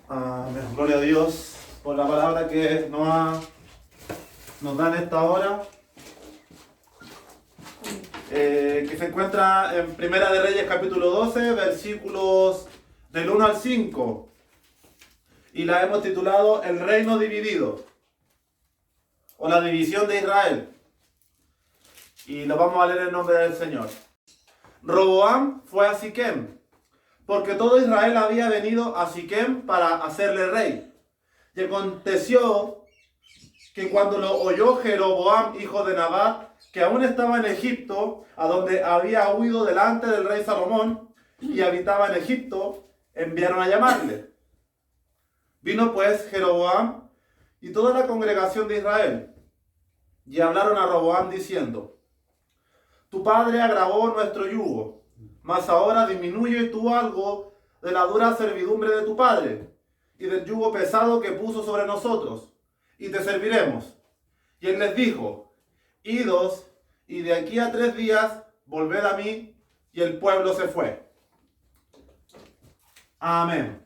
Amén. Gloria a Dios por la palabra que nos da en esta hora, que se encuentra en Primera de Reyes capítulo 12, versículos del 1 al 5, y la hemos titulado El reino dividido, o la división de Israel, y lo vamos a leer en nombre del Señor. Roboam fue a Siquem, porque todo Israel había venido a Siquem para hacerle rey. Y aconteció que cuando lo oyó Jeroboam, hijo de Nabat, que aún estaba en Egipto, a donde había huido delante del rey Salomón, y habitaba en Egipto, enviaron a llamarle. Vino pues Jeroboam y toda la congregación de Israel, y hablaron a Roboam diciendo: Tu padre agravó nuestro yugo, mas ahora disminuye tú algo de la dura servidumbre de tu padre, y del yugo pesado que puso sobre nosotros, y te serviremos. Y él les dijo: Idos, y de aquí a 3 días volved a mí. Y el pueblo se fue. Amén.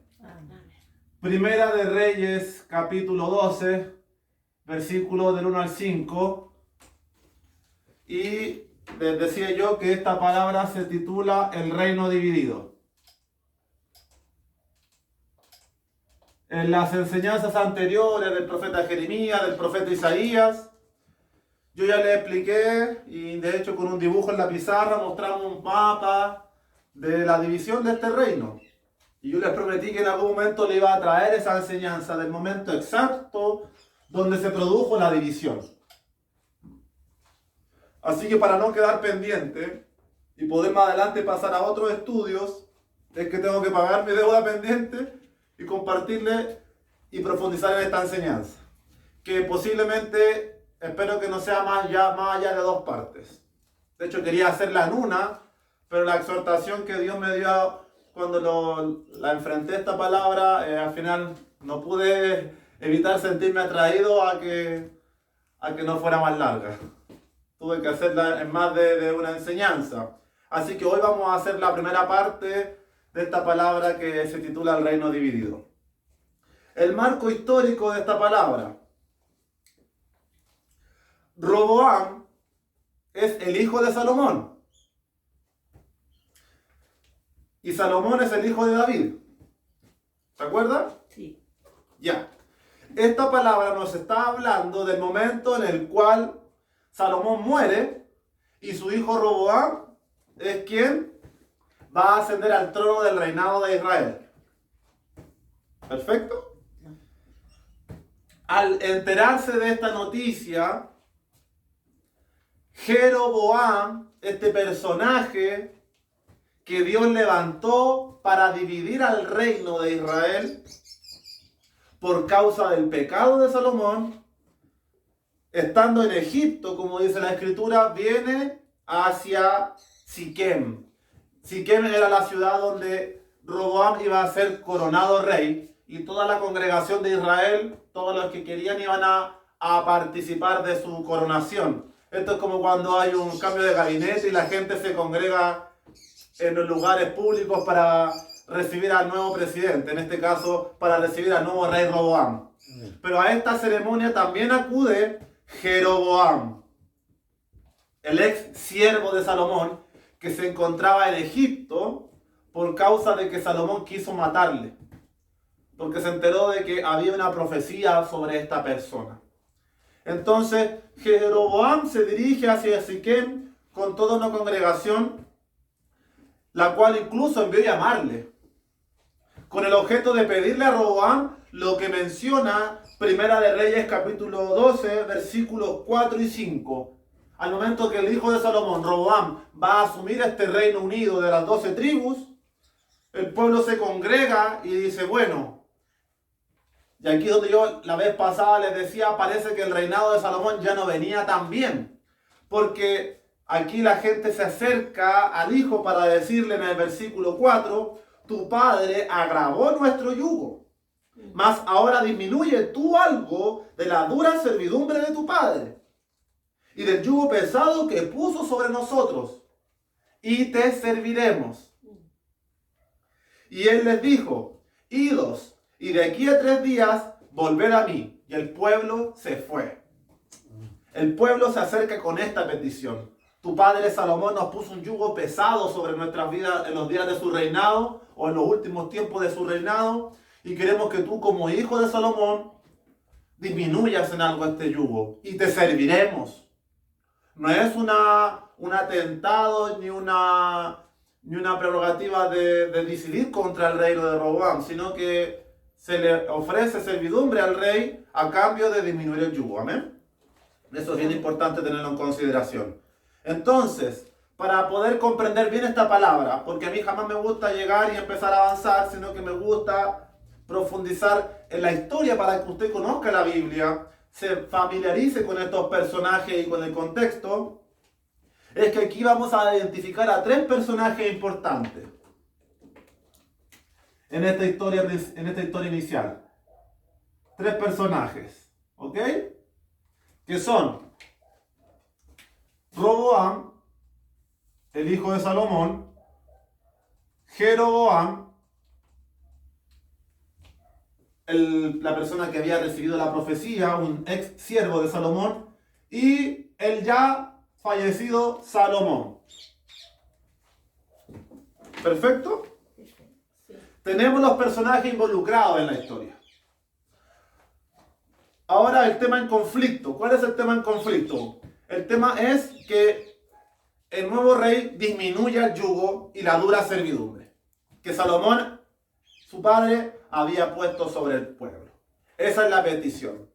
Primera de Reyes, capítulo 12, versículos del 1 al 5. Y les decía yo que esta palabra se titula El reino dividido. En las enseñanzas anteriores del profeta Jeremías, del profeta Isaías, yo ya les expliqué, y de hecho con un dibujo en la pizarra mostramos un mapa de la división de este reino. Y yo les prometí que en algún momento le iba a traer esa enseñanza del momento exacto donde se produjo la división. Así que para no quedar pendiente y poder más adelante pasar a otros estudios, es que tengo que pagar mi deuda pendiente y compartirle y profundizar en esta enseñanza, que posiblemente espero que no sea más allá de 2 partes. De hecho quería hacerla en una, pero la exhortación que Dios me dio cuando la enfrenté esta palabra, al final no pude evitar sentirme atraído a que no fuera más larga. Tuve que hacerla en más de una enseñanza. Así que hoy vamos a hacer la primera parte de esta palabra que se titula El reino dividido. El marco histórico de esta palabra. Roboam es el hijo de Salomón. Y Salomón es el hijo de David. ¿Se acuerdan? Sí. Ya. Esta palabra nos está hablando del momento en el cual Salomón muere y su hijo Roboam es quien va a ascender al trono del reinado de Israel. ¿Perfecto? Al enterarse de esta noticia, Jeroboam, este personaje que Dios levantó para dividir al reino de Israel por causa del pecado de Salomón, estando en Egipto, como dice la Escritura, viene hacia Siquem. Siquem era la ciudad donde Roboam iba a ser coronado rey, y toda la congregación de Israel, todos los que querían, iban a participar de su coronación. Esto es como cuando hay un cambio de gabinete y la gente se congrega en los lugares públicos para recibir al nuevo presidente, en este caso para recibir al nuevo rey Roboam. Pero a esta ceremonia también acude Jeroboam, el ex siervo de Salomón, que se encontraba en Egipto por causa de que Salomón quiso matarle, porque se enteró de que había una profecía sobre esta persona. Entonces Jeroboam se dirige hacia Siquem con toda una congregación, la cual incluso envió llamarle, con el objeto de pedirle a Roboam lo que menciona Primera de Reyes capítulo 12, versículos 4 y 5. Al momento que el hijo de Salomón, Roboam, va a asumir este reino unido de las 12 tribus, el pueblo se congrega y dice: bueno, y aquí donde yo la vez pasada les decía, parece que el reinado de Salomón ya no venía tan bien, porque aquí la gente se acerca al hijo para decirle en el versículo 4: tu padre agravó nuestro yugo, mas ahora disminuye tú algo de la dura servidumbre de tu padre y del yugo pesado que puso sobre nosotros, y te serviremos. Y él les dijo: Idos, y de aquí a 3 días volver a mí. Y el pueblo se fue. El pueblo se acerca con esta petición. Tu padre Salomón nos puso un yugo pesado sobre nuestras vidas en los días de su reinado o en los últimos tiempos de su reinado, y queremos que tú, como hijo de Salomón, disminuyas en algo este yugo y te serviremos. No es un atentado ni una prerrogativa de decidir contra el reino de Roboam, sino que se le ofrece servidumbre al rey a cambio de disminuir el yugo. Amén. Eso es bien importante tenerlo en consideración. Entonces, para poder comprender bien esta palabra, porque a mí jamás me gusta llegar y empezar a avanzar, sino que me gusta profundizar en la historia para que usted conozca la Biblia, se familiarice con estos personajes y con el contexto, es que aquí vamos a identificar a 3 personajes importantes en esta historia inicial. 3 personajes, ¿ok? Que son Roboam, el hijo de Salomón, Jeroboam, la persona que había recibido la profecía, un ex siervo de Salomón, y el ya fallecido Salomón. ¿Perfecto? Sí. Tenemos los personajes involucrados en la historia. Ahora el tema en conflicto. ¿Cuál es el tema en conflicto? El tema es que el nuevo rey disminuya el yugo y la dura servidumbre que Salomón, su padre, había puesto sobre el pueblo. Esa es la petición.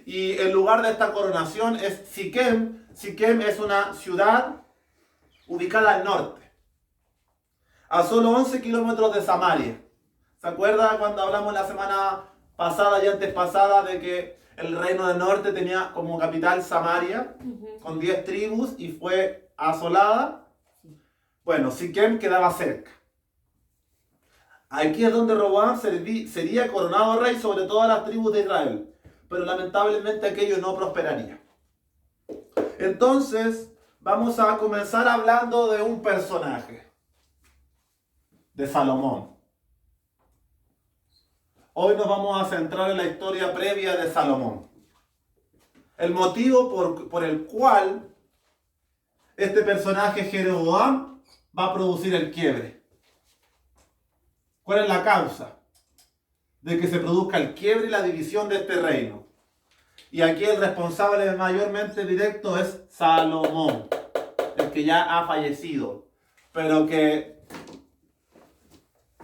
Y el lugar de esta coronación es Siquem. Siquem es una ciudad ubicada al norte, a solo 11 kilómetros de Samaria. ¿Se acuerda cuando hablamos la semana pasada y antes pasada de que el reino del norte tenía como capital Samaria, con 10 tribus, y fue asolada? Bueno, Siquem quedaba cerca. Aquí es donde Roboam sería coronado rey sobre todas las tribus de Israel. Pero lamentablemente aquello no prosperaría. Entonces, vamos a comenzar hablando de un personaje. De Salomón. Hoy nos vamos a centrar en la historia previa de Salomón. El motivo por el cual este personaje Jeroboam va a producir el quiebre. ¿Cuál es la causa de que se produzca el quiebre y la división de este reino? Y aquí el responsable mayormente directo es Salomón, el que ya ha fallecido, pero que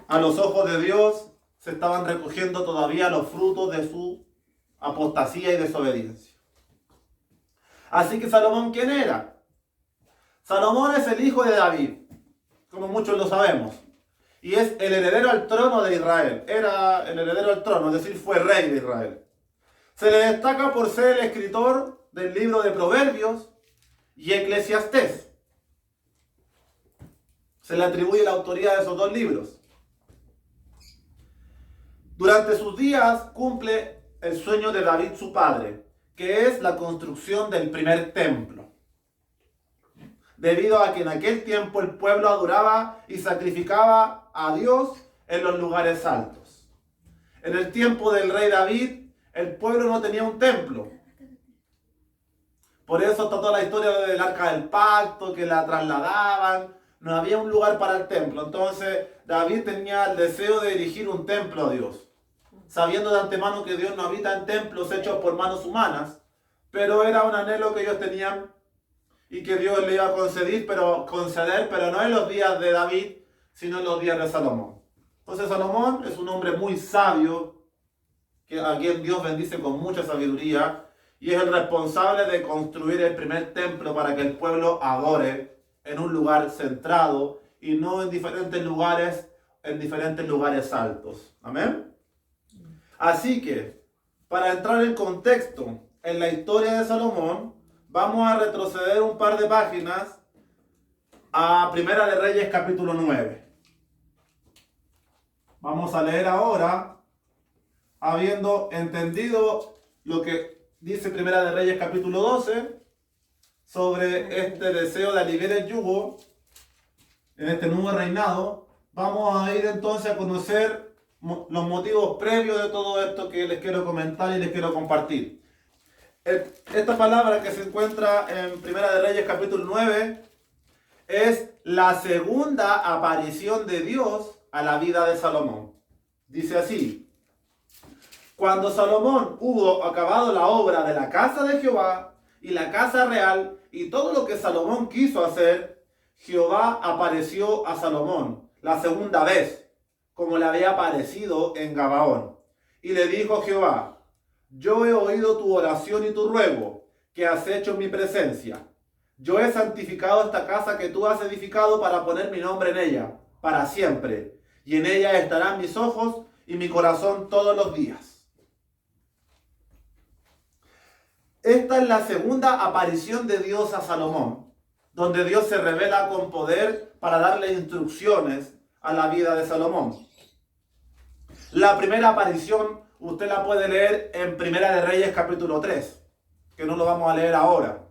a los ojos de Dios se estaban recogiendo todavía los frutos de su apostasía y desobediencia. Así que Salomón, ¿quién era? Salomón es el hijo de David, como muchos lo sabemos. Y es el heredero al trono de Israel. Era el heredero al trono, es decir, fue rey de Israel. Se le destaca por ser el escritor del libro de Proverbios y Eclesiastés. Se le atribuye la autoría de esos 2 libros. Durante sus días cumple el sueño de David, su padre, que es la construcción del primer templo. Debido a que en aquel tiempo el pueblo adoraba y sacrificaba a Dios en los lugares altos. En el tiempo del rey David, el pueblo no tenía un templo. Por eso está toda la historia del arca del pacto, que la trasladaban. No había un lugar para el templo. Entonces David tenía el deseo de erigir un templo a Dios, sabiendo de antemano que Dios no habita en templos hechos por manos humanas, pero era un anhelo que ellos tenían y que Dios le iba a conceder, pero no en los días de David, sino en los días de Salomón. Entonces Salomón es un hombre muy sabio, a quien Dios bendice con mucha sabiduría, y es el responsable de construir el primer templo para que el pueblo adore en un lugar centrado y no en diferentes lugares altos. Amén. Así que, para entrar en contexto en la historia de Salomón, vamos a retroceder un par de páginas a Primera de Reyes capítulo 9. Vamos a leer ahora, habiendo entendido lo que dice Primera de Reyes capítulo 12 sobre este deseo de aliviar el yugo en este nuevo reinado. Vamos a ir entonces a conocer los motivos previos de todo esto que les quiero comentar y les quiero compartir. Esta palabra que se encuentra en Primera de Reyes capítulo 9 es la segunda aparición de Dios a la vida de Salomón. Dice así: cuando Salomón hubo acabado la obra de la casa de Jehová y la casa real y todo lo que Salomón quiso hacer, Jehová apareció a Salomón la segunda vez, como le había aparecido en Gabaón. Y le dijo Jehová: yo he oído tu oración y tu ruego que has hecho en mi presencia. Yo he santificado esta casa que tú has edificado para poner mi nombre en ella, para siempre. Y en ella estarán mis ojos y mi corazón todos los días. Esta es la segunda aparición de Dios a Salomón, donde Dios se revela con poder para darle instrucciones a la vida de Salomón. La primera aparición usted la puede leer en Primera de Reyes capítulo 3, que no lo vamos a leer ahora,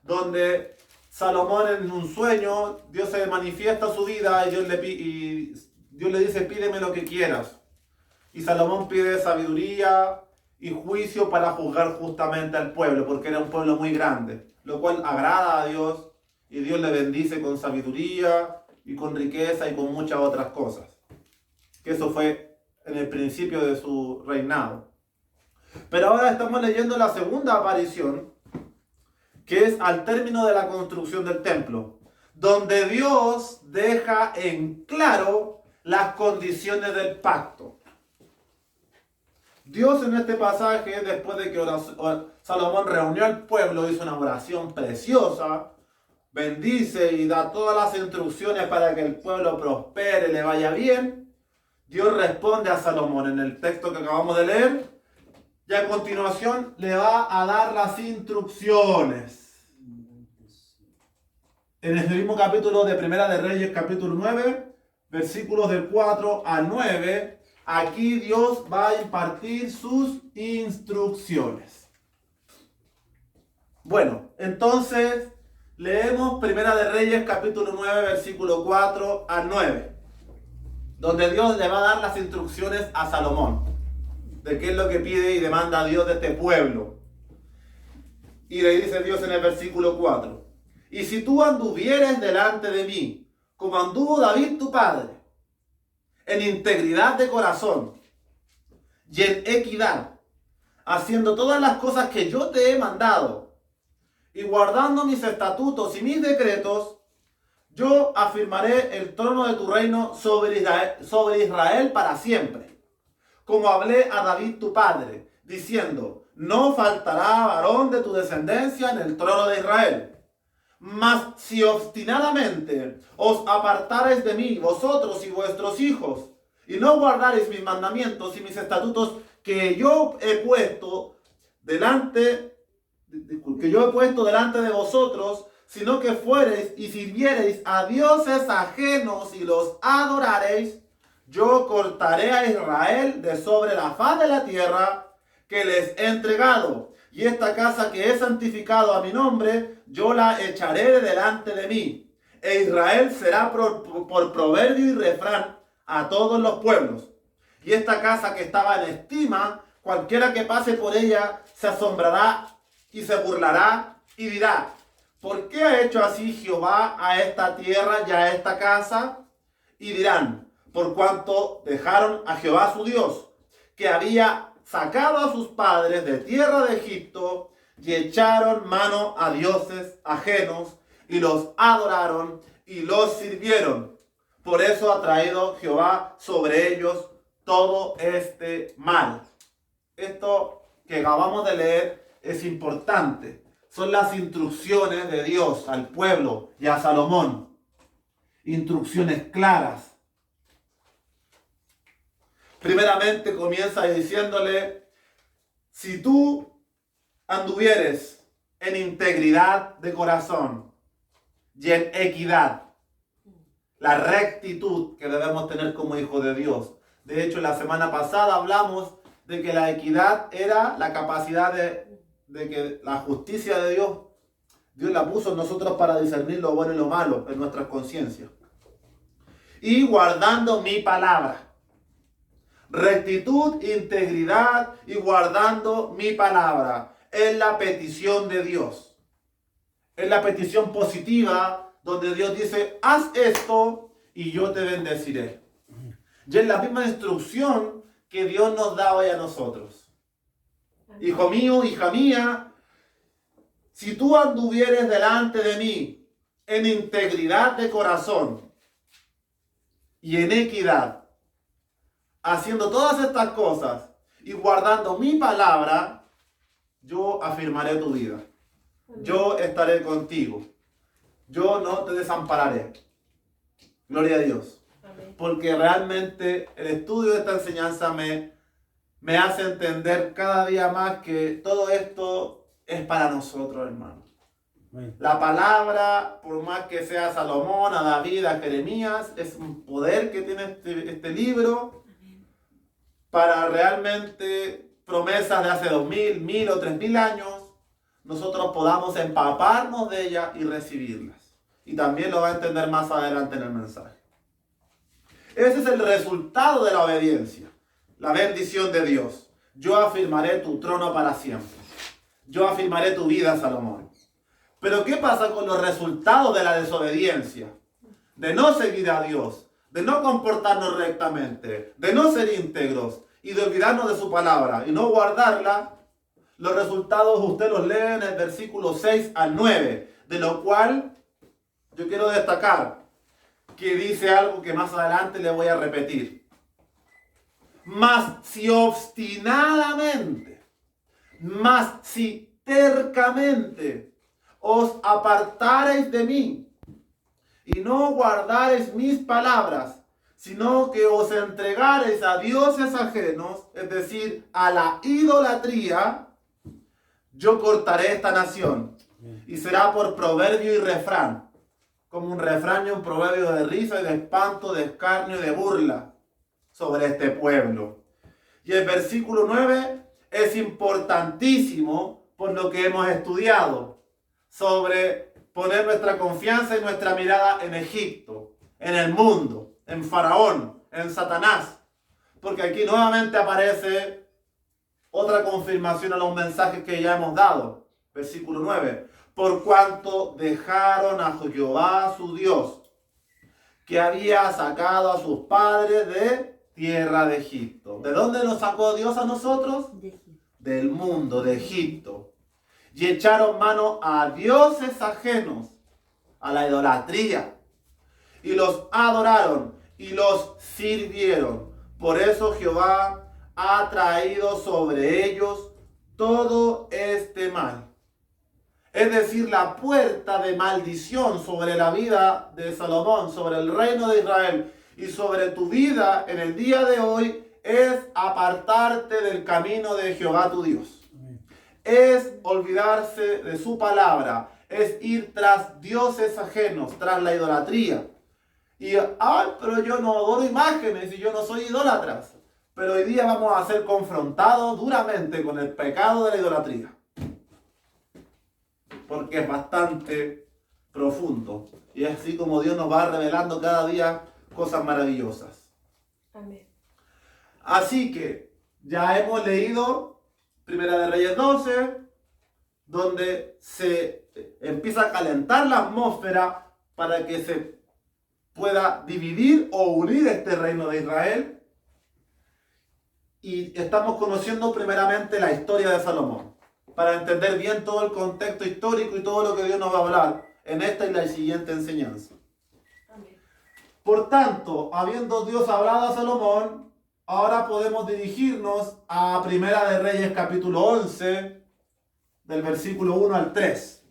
donde Salomón en un sueño, Dios se manifiesta a su vida y Dios le dice: pídeme lo que quieras. Y Salomón pide sabiduría y juicio para juzgar justamente al pueblo, porque era un pueblo muy grande, lo cual agrada a Dios, y Dios le bendice con sabiduría y con riqueza y con muchas otras cosas. Que eso fue en el principio de su reinado. Pero ahora estamos leyendo la segunda aparición, que es al término de la construcción del templo, donde Dios deja en claro las condiciones del pacto. Dios en este pasaje, después de que Salomón reunió al pueblo, hizo una oración preciosa, bendice y da todas las instrucciones para que el pueblo prospere, le vaya bien. Dios responde a Salomón en el texto que acabamos de leer, y a continuación le va a dar las instrucciones. En el mismo capítulo de Primera de Reyes, capítulo 9, versículos del 4 al 9, aquí Dios va a impartir sus instrucciones. Bueno, entonces leemos Primera de Reyes, capítulo 9, versículo 4 al 9, donde Dios le va a dar las instrucciones a Salomón de qué es lo que pide y demanda a Dios de este pueblo. Y le dice Dios en el versículo 4: y si tú anduvieres delante de mí, como anduvo David tu padre, en integridad de corazón y en equidad, haciendo todas las cosas que yo te he mandado, y guardando mis estatutos y mis decretos, yo afirmaré el trono de tu reino sobre Israel para siempre. Como hablé a David tu padre, diciendo: no faltará varón de tu descendencia en el trono de Israel. Mas si obstinadamente os apartareis de mí, vosotros y vuestros hijos, y no guardareis mis mandamientos y mis estatutos que yo he puesto delante de vosotros, sino que fuereis y sirviereis a dioses ajenos y los adorareis, yo cortaré a Israel de sobre la faz de la tierra que les he entregado, y esta casa que he santificado a mi nombre, yo la echaré de delante de mí. E Israel será por proverbio y refrán a todos los pueblos. Y esta casa que estaba en estima, cualquiera que pase por ella se asombrará y se burlará y dirá: ¿por qué ha hecho así Jehová a esta tierra y a esta casa? Y dirán: por cuanto dejaron a Jehová su Dios, que había sacado a sus padres de tierra de Egipto, y echaron mano a dioses ajenos, y los adoraron y los sirvieron. Por eso ha traído Jehová sobre ellos todo este mal. Esto que acabamos de leer es importante. Son las instrucciones de Dios al pueblo y a Salomón. Instrucciones claras. Primeramente comienza diciéndole: si tú anduvieres en integridad de corazón y en equidad, la rectitud que debemos tener como hijos de Dios. De hecho, la semana pasada hablamos de que la equidad era la capacidad de que la justicia de Dios la puso en nosotros para discernir lo bueno y lo malo en nuestras conciencias. Y guardando mi palabra. Rectitud, integridad y guardando mi palabra. Es la petición de Dios. Es la petición positiva donde Dios dice, haz esto y yo te bendeciré. Y es la misma instrucción que Dios nos da hoy a nosotros. Hijo mío, hija mía, si tú anduvieres delante de mí en integridad de corazón y en equidad, haciendo todas estas cosas y guardando mi palabra, yo afirmaré tu vida. Yo estaré contigo. Yo no te desampararé. Gloria a Dios. Amén. Porque realmente el estudio de esta enseñanza me hace entender cada día más que todo esto es para nosotros, hermanos. La palabra, por más que sea a Salomón, a David, a Jeremías, es un poder que tiene este libro para realmente promesas de hace 2000, 1000 o 3000 años, nosotros podamos empaparnos de ellas y recibirlas. Y también lo va a entender más adelante en el mensaje. Ese es el resultado de la obediencia, la bendición de Dios. Yo afirmaré tu trono para siempre. Yo afirmaré tu vida, Salomón. Pero ¿qué pasa con los resultados de la desobediencia? De no seguir a Dios, de no comportarnos rectamente, de no ser íntegros y de olvidarnos de su palabra y no guardarla. Los resultados usted los lee en el versículo 6 al 9, de lo cual yo quiero destacar que dice algo que más adelante le voy a repetir. Mas si obstinadamente, mas si tercamente os apartareis de mí y no guardareis mis palabras, sino que os entregareis a dioses ajenos, es decir, a la idolatría, yo cortaré esta nación y será por proverbio y refrán, como un refrán y un proverbio de risa y de espanto, de escarnio y de burla sobre este pueblo. Y el versículo 9 es importantísimo por lo que hemos estudiado sobre poner nuestra confianza y nuestra mirada en Egipto, en el mundo, en Faraón, en Satanás. Porque aquí nuevamente aparece otra confirmación a los mensajes que ya hemos dado. Versículo 9. Por cuanto dejaron a Jehová su Dios, que había sacado a sus padres de tierra de Egipto. ¿De dónde nos sacó Dios a nosotros? De Egipto. Del mundo, de Egipto. Y echaron mano a dioses ajenos, a la idolatría. Y los adoraron y los sirvieron. Por eso Jehová ha traído sobre ellos todo este mal. Es decir, la puerta de maldición sobre la vida de Salomón, sobre el reino de Israel y sobre tu vida en el día de hoy es apartarte del camino de Jehová tu Dios. Es olvidarse de su palabra, es ir tras dioses ajenos, tras la idolatría. Y, pero yo no adoro imágenes y yo no soy idólatras. Pero hoy día vamos a ser confrontados duramente con el pecado de la idolatría. Porque es bastante profundo. Y es así como Dios nos va revelando cada día cosas maravillosas. Amén. Así que ya hemos leído Primera de Reyes 12, donde se empieza a calentar la atmósfera para que se pueda dividir o unir este reino de Israel. Y estamos conociendo primeramente la historia de Salomón, para entender bien todo el contexto histórico y todo lo que Dios nos va a hablar en esta y la siguiente enseñanza. Amén. Por tanto, habiendo Dios hablado a Salomón, ahora podemos dirigirnos a Primera de Reyes capítulo 11, del versículo 1 al 3.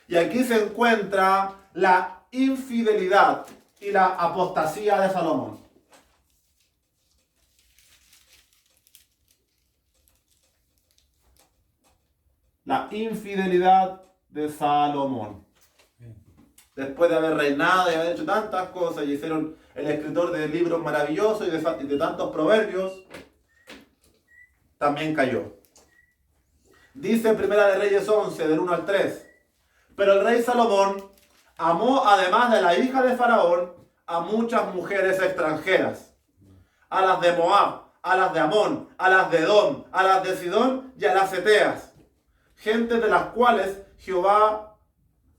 Y aquí se encuentra la infidelidad y la apostasía de Salomón. La infidelidad de Salomón. Después de haber reinado y haber hecho tantas cosas, y hicieron el escritor de libros maravillosos y de tantos proverbios, también cayó. Dice Primera de Reyes 11, del 1 al 3. Pero el rey Salomón amó, además de la hija de Faraón, a muchas mujeres extranjeras, a las de Moab, a las de Amón, a las de Edom, a las de Sidón y a las Eteas, gente de las cuales Jehová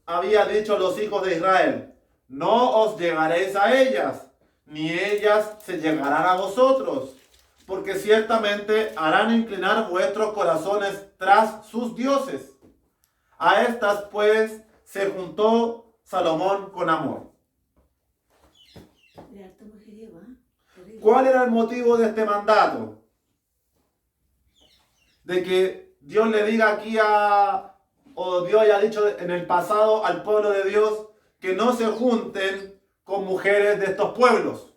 había dicho a los hijos de Israel: no os llegaréis a ellas, ni ellas se llegarán a vosotros, porque ciertamente harán inclinar vuestros corazones tras sus dioses. A estas pues se juntó Salomón con amor. De harto mujeriego, ¿eh? Terrible. ¿Cuál era el motivo de este mandato? De que Dios le diga aquí o Dios haya dicho en el pasado al pueblo de Dios que no se junten con mujeres de estos pueblos.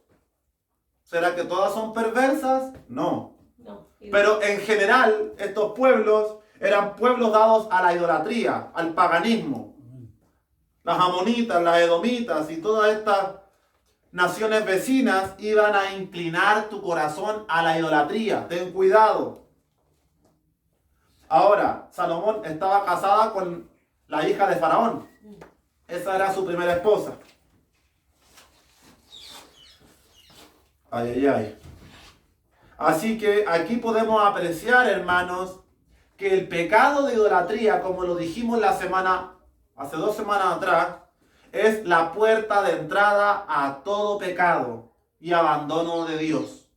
¿Será que todas son perversas? No. No. Pero en general estos pueblos eran pueblos dados a la idolatría, al paganismo. Las amonitas, las edomitas y todas estas naciones vecinas iban a inclinar tu corazón a la idolatría. Ten cuidado. Ahora, Salomón estaba casada con la hija de Faraón. Esa era su primera esposa. Ay, ay, ay. Así que aquí podemos apreciar, hermanos, que el pecado de idolatría, como lo dijimos hace 2 semanas atrás, es la puerta de entrada a todo pecado y abandono de Dios.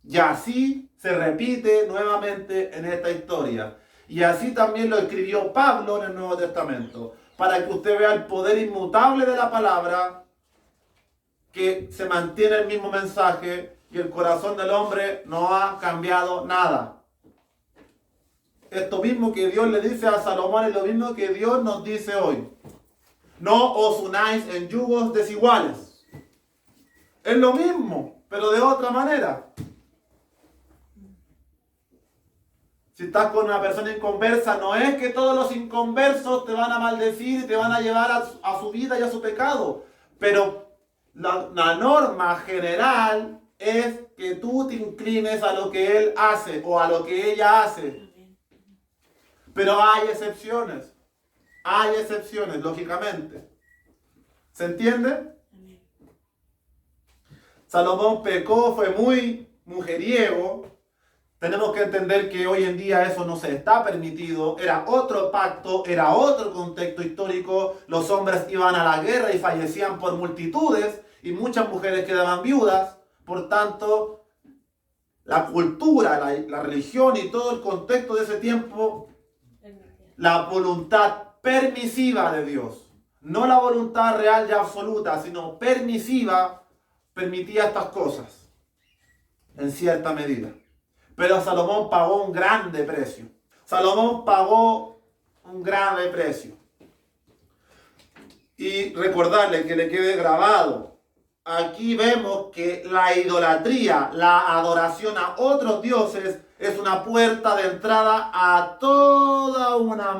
Y así se repite nuevamente en esta historia. Y así también lo escribió Pablo en el Nuevo Testamento, para que usted vea el poder inmutable de la palabra, que se mantiene el mismo mensaje y el corazón del hombre no ha cambiado nada. Esto mismo que Dios le dice a Salomón es lo mismo que Dios nos dice hoy. No os unáis en yugos desiguales. Es lo mismo, pero de otra manera. Si estás con una persona inconversa, no es que todos los inconversos te van a maldecir y te van a llevar a su vida y a su pecado. Pero la norma general es que tú te inclines a lo que él hace o a lo que ella hace. Pero hay excepciones, lógicamente. ¿Se entiende? Amén. Salomón pecó, fue muy mujeriego. Tenemos que entender que hoy en día eso no se está permitido. Era otro pacto, era otro contexto histórico. Los hombres iban a la guerra y fallecían por multitudes y muchas mujeres quedaban viudas. Por tanto, la cultura, la religión y todo el contexto de ese tiempo, la voluntad permisiva de Dios, no la voluntad real y absoluta, sino permisiva, permitía estas cosas en cierta medida. Pero Salomón pagó un grande precio. Salomón pagó un grave precio. Y recordarle que le quede grabado. Aquí vemos que la idolatría, la adoración a otros dioses, es una puerta de entrada a toda una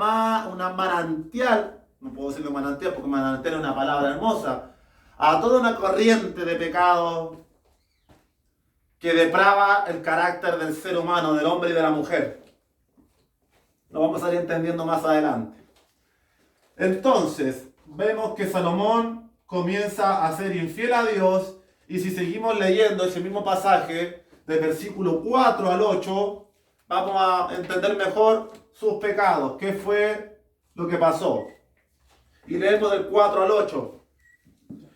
manantial. No puedo decirlo manantial porque manantial es una palabra hermosa. A toda una corriente de pecado que deprava el carácter del ser humano, del hombre y de la mujer. Lo vamos a ir entendiendo más adelante. Entonces, vemos que Salomón comienza a ser infiel a Dios, y si seguimos leyendo ese mismo pasaje, del versículo 4 al 8, vamos a entender mejor sus pecados, qué fue lo que pasó. Y leemos del 4 al 8.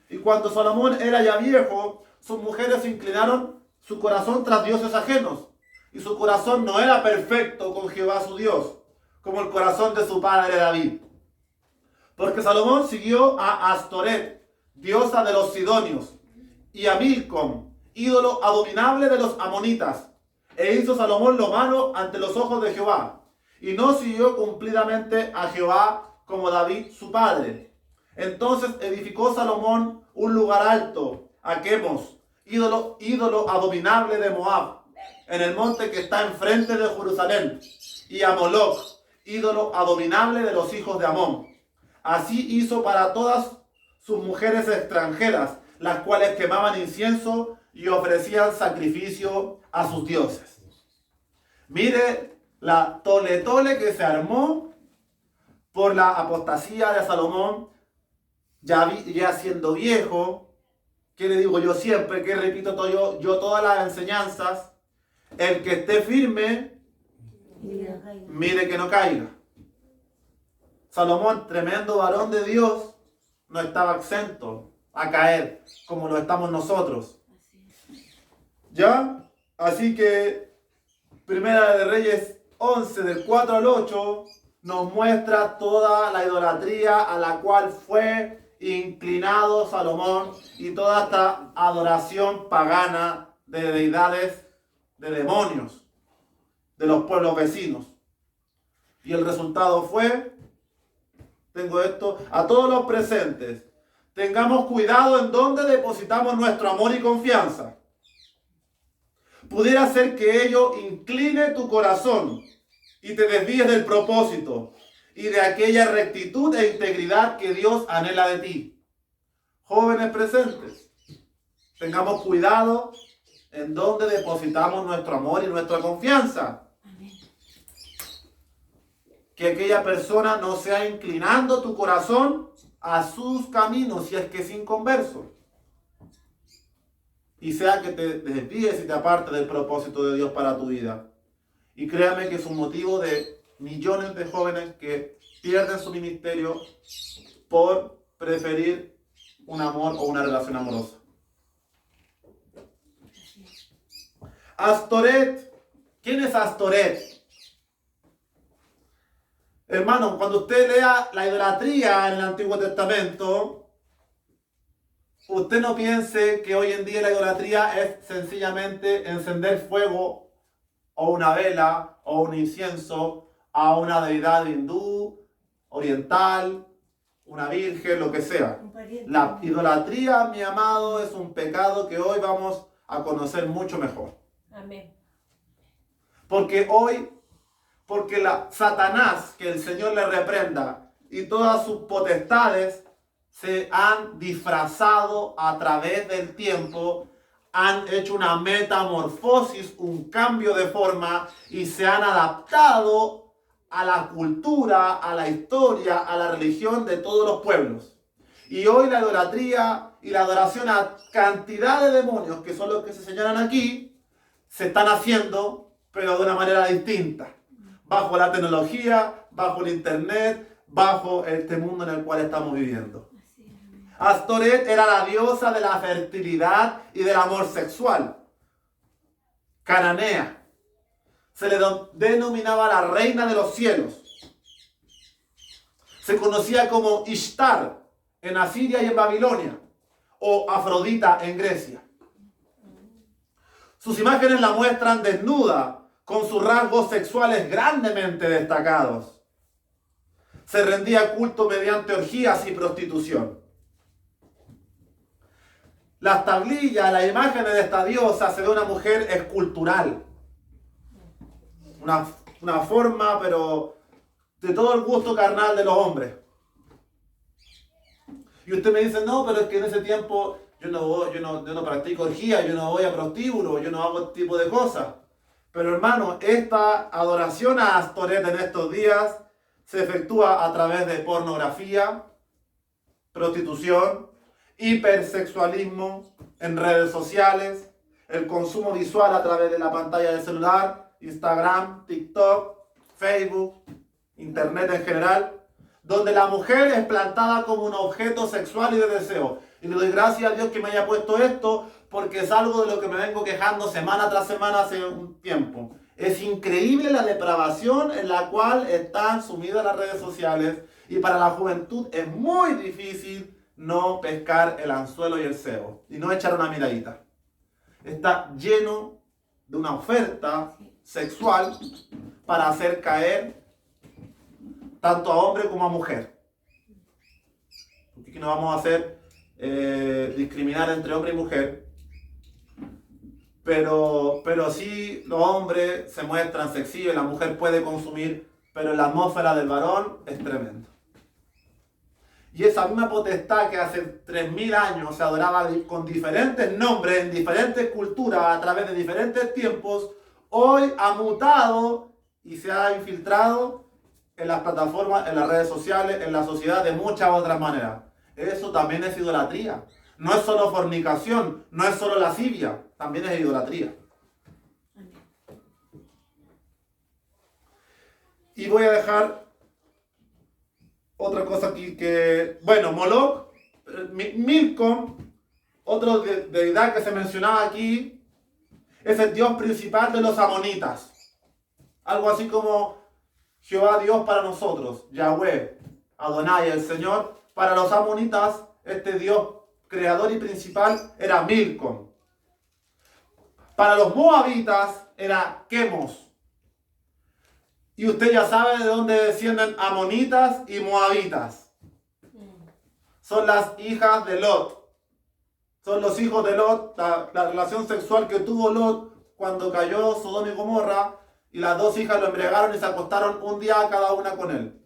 Y cuando Salomón era ya viejo, sus mujeres inclinaron su corazón tras dioses ajenos, y su corazón no era perfecto con Jehová su Dios, como el corazón de su padre David. Porque Salomón siguió a Astoret, diosa de los sidonios, y a Milcom, ídolo abominable de los amonitas. E hizo Salomón lo malo ante los ojos de Jehová, y no siguió cumplidamente a Jehová como David su padre. Entonces edificó Salomón un lugar alto a Quemos, ídolo abominable de Moab, en el monte que está enfrente de Jerusalén, y a Moloch, ídolo abominable de los hijos de Amón. Así hizo para todas sus mujeres extranjeras, las cuales quemaban incienso y ofrecían sacrificio a sus dioses. Mire la tole que se armó por la apostasía de Salomón, ya siendo viejo, ¿Qué le digo yo siempre? ¿Qué repito yo todas las enseñanzas? El que esté firme, Mira, caiga. mire que no caiga. Salomón, tremendo varón de Dios, no estaba exento a caer como lo estamos nosotros. Así es. ¿Ya? Así que Primera de Reyes 11, del 4 al 8, nos muestra toda la idolatría a la cual fue inclinado Salomón y toda esta adoración pagana de deidades, de demonios, de los pueblos vecinos. Y el resultado fue, tengo esto, a todos los presentes, tengamos cuidado en dónde depositamos nuestro amor y confianza. Pudiera ser que ello incline tu corazón y te desvíes del propósito y de aquella rectitud e integridad que Dios anhela de ti. Jóvenes presentes, tengamos cuidado en dónde depositamos nuestro amor y nuestra confianza. Amén. Que aquella persona no sea inclinando tu corazón a sus caminos, si es que es inconverso. Y sea que te desvíes y te apartes del propósito de Dios para tu vida. Y créame que es un motivo de millones de jóvenes que pierden su ministerio por preferir un amor o una relación amorosa. Así es. Astoret. ¿Quién es Astoret? Hermano, cuando usted lea la idolatría en el Antiguo Testamento, usted no piense que hoy en día la idolatría es sencillamente encender fuego o una vela o un incienso a una deidad hindú, oriental, una virgen, lo que sea. Un pariente. La idolatría, mi amado, es un pecado que hoy vamos a conocer mucho mejor. Amén. Porque Satanás, que el Señor le reprenda, y todas sus potestades se han disfrazado a través del tiempo, han hecho una metamorfosis, un cambio de forma y se han adaptado a la cultura, a la historia, a la religión de todos los pueblos. Y hoy la idolatría y la adoración a cantidad de demonios, que son los que se señalan aquí, se están haciendo, pero de una manera distinta. Bajo la tecnología, bajo el internet, bajo este mundo en el cual estamos viviendo. Así es. Amén. Astoret era la diosa de la fertilidad y del amor sexual. Cananea. Se le denominaba la reina de los cielos. Se conocía como Ishtar en Asiria y en Babilonia, o Afrodita en Grecia. Sus imágenes la muestran desnuda, con sus rasgos sexuales grandemente destacados. Se rendía culto mediante orgías y prostitución. Las tablillas, las imágenes de esta diosa, se ve una mujer escultural. Una forma, pero de todo el gusto carnal de los hombres. Y usted me dice, no, pero es que en ese tiempo yo no practico orgía, yo no voy a prostíbulo, yo no hago este tipo de cosas. Pero hermano, esta adoración a Astoret en estos días se efectúa a través de pornografía, prostitución, hipersexualismo en redes sociales, el consumo visual a través de la pantalla del celular, Instagram, TikTok, Facebook, Internet en general, donde la mujer es plantada como un objeto sexual y de deseo. Y le doy gracias a Dios que me haya puesto esto, porque es algo de lo que me vengo quejando semana tras semana hace un tiempo. Es increíble la depravación en la cual están sumidas las redes sociales, y para la juventud es muy difícil no pescar el anzuelo y el cebo y no echar una miradita. Está lleno de una oferta sexual para hacer caer tanto a hombre como a mujer. Porque aquí no vamos a hacer discriminar entre hombre y mujer, pero sí los hombres se muestran sexy, la mujer puede consumir, pero la atmósfera del varón es tremenda. Y esa misma potestad que hace 3000 años se adoraba con diferentes nombres, en diferentes culturas, a través de diferentes tiempos, hoy ha mutado y se ha infiltrado en las plataformas, en las redes sociales, en la sociedad de muchas otras maneras. Eso también es idolatría. No es solo fornicación, no es solo lascivia, también es idolatría. Amén. Y voy a dejar otra cosa aquí que, bueno, Moloch, Milcom, otro deidad que se mencionaba aquí, es el dios principal de los amonitas. Algo así como Jehová Dios para nosotros, Yahweh, Adonai, el Señor. Para los amonitas, este dios creador y principal era Milcom. Para los moabitas era Quemos. Y usted ya sabe de dónde descienden amonitas y moabitas. Son las hijas de Lot. Son los hijos de Lot, la relación sexual que tuvo Lot cuando cayó Sodoma y Gomorra, y las dos hijas lo embriagaron y se acostaron un día cada una con él.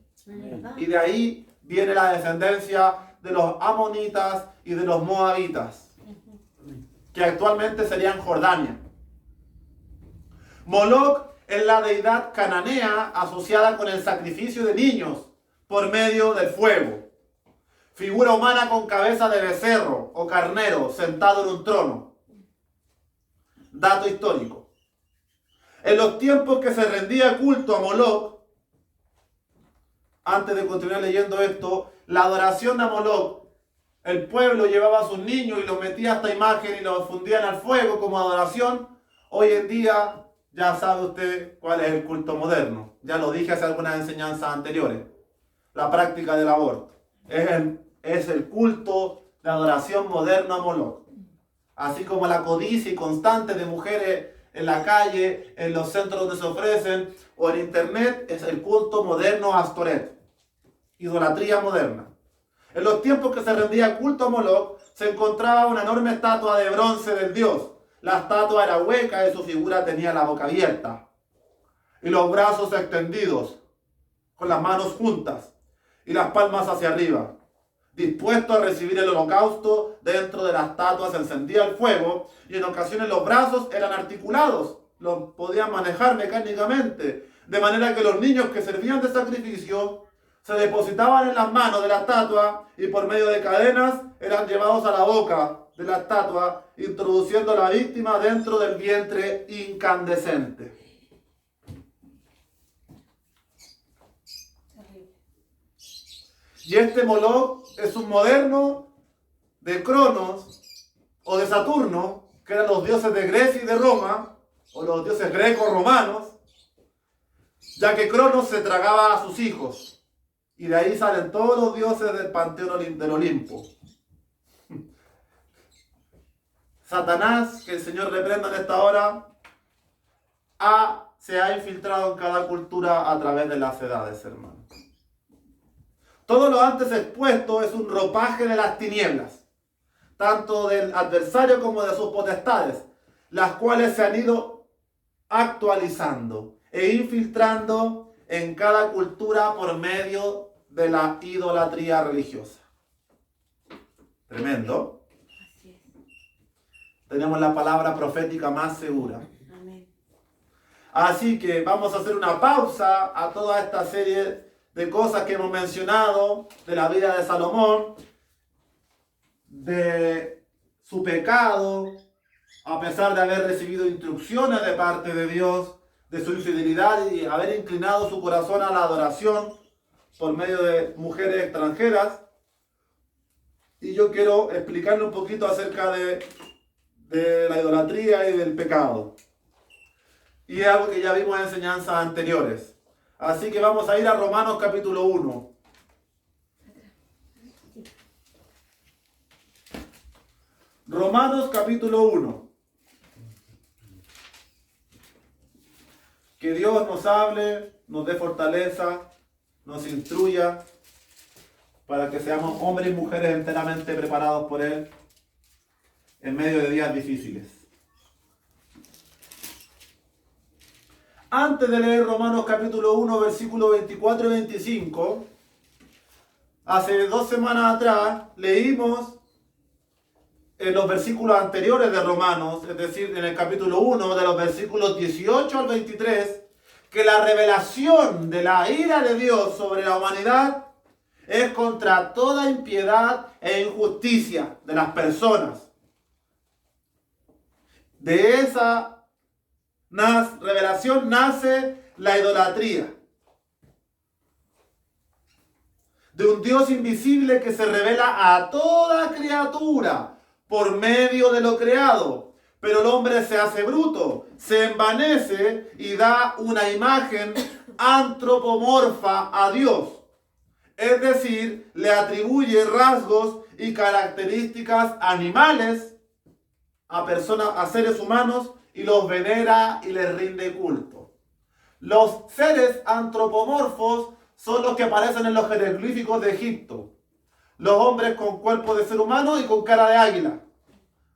Y de ahí viene la descendencia de los amonitas y de los moabitas, que actualmente serían Jordania. Moloch es la deidad cananea asociada con el sacrificio de niños por medio del fuego. Figura humana con cabeza de becerro o carnero sentado en un trono. Dato histórico. En los tiempos que se rendía culto a Moloch, antes de continuar leyendo esto, la adoración a Moloch, el pueblo llevaba a sus niños y los metía a esta imagen y los fundían al fuego como adoración. Hoy en día ya sabe usted cuál es el culto moderno. Ya lo dije hace algunas enseñanzas anteriores. La práctica del aborto. Es el culto de adoración moderno a Moloch. Así como la codicia constante de mujeres en la calle, en los centros donde se ofrecen, o en internet, es el culto moderno a Astoret. Idolatría moderna. En los tiempos que se rendía culto a Moloch, se encontraba una enorme estatua de bronce del dios. La estatua era hueca y su figura tenía la boca abierta y los brazos extendidos, con las manos juntas y las palmas hacia arriba. Dispuesto a recibir el holocausto, dentro de la estatua se encendía el fuego y en ocasiones los brazos eran articulados, los podían manejar mecánicamente, de manera que los niños que servían de sacrificio se depositaban en las manos de la estatua y por medio de cadenas eran llevados a la boca de la estatua, introduciendo a la víctima dentro del vientre incandescente. Y este Moloch es un moderno de Cronos o de Saturno, que eran los dioses de Grecia y de Roma, o los dioses greco-romanos, ya que Cronos se tragaba a sus hijos. Y de ahí salen todos los dioses del panteón del Olimpo. Satanás, que el Señor reprenda en esta hora, se ha infiltrado en cada cultura a través de las edades, hermanos. Todo lo antes expuesto es un ropaje de las tinieblas, tanto del adversario como de sus potestades, las cuales se han ido actualizando e infiltrando en cada cultura por medio de la idolatría religiosa. Tremendo. Así es. Tenemos la palabra profética más segura. Amén. Así que vamos a hacer una pausa a toda esta serie de cosas que hemos mencionado de la vida de Salomón, de su pecado, a pesar de haber recibido instrucciones de parte de Dios, de su infidelidad y haber inclinado su corazón a la adoración por medio de mujeres extranjeras. Y yo quiero explicarle un poquito acerca de la idolatría y del pecado. Y es algo que ya vimos en enseñanzas anteriores. Así que vamos a ir a Romanos capítulo 1. Romanos capítulo 1. Que Dios nos hable, nos dé fortaleza, nos instruya, para que seamos hombres y mujeres enteramente preparados por Él en medio de días difíciles. Antes de leer Romanos capítulo 1, versículos 24 y 25, hace 2 semanas atrás leímos en los versículos anteriores de Romanos, es decir, en el capítulo 1, de los versículos 18 al 23, que la revelación de la ira de Dios sobre la humanidad Es contra toda impiedad e injusticia de las personas. De esa revelación nace la idolatría. De un Dios invisible que se revela a toda criatura por medio de lo creado. Pero el hombre se hace bruto, se envanece y da una imagen antropomorfa a Dios. Es decir, le atribuye rasgos y características animales a personas, a seres humanos, y los venera y les rinde culto. Los seres antropomorfos son los que aparecen en los jeroglíficos de Egipto. Los hombres con cuerpo de ser humano y con cara de águila,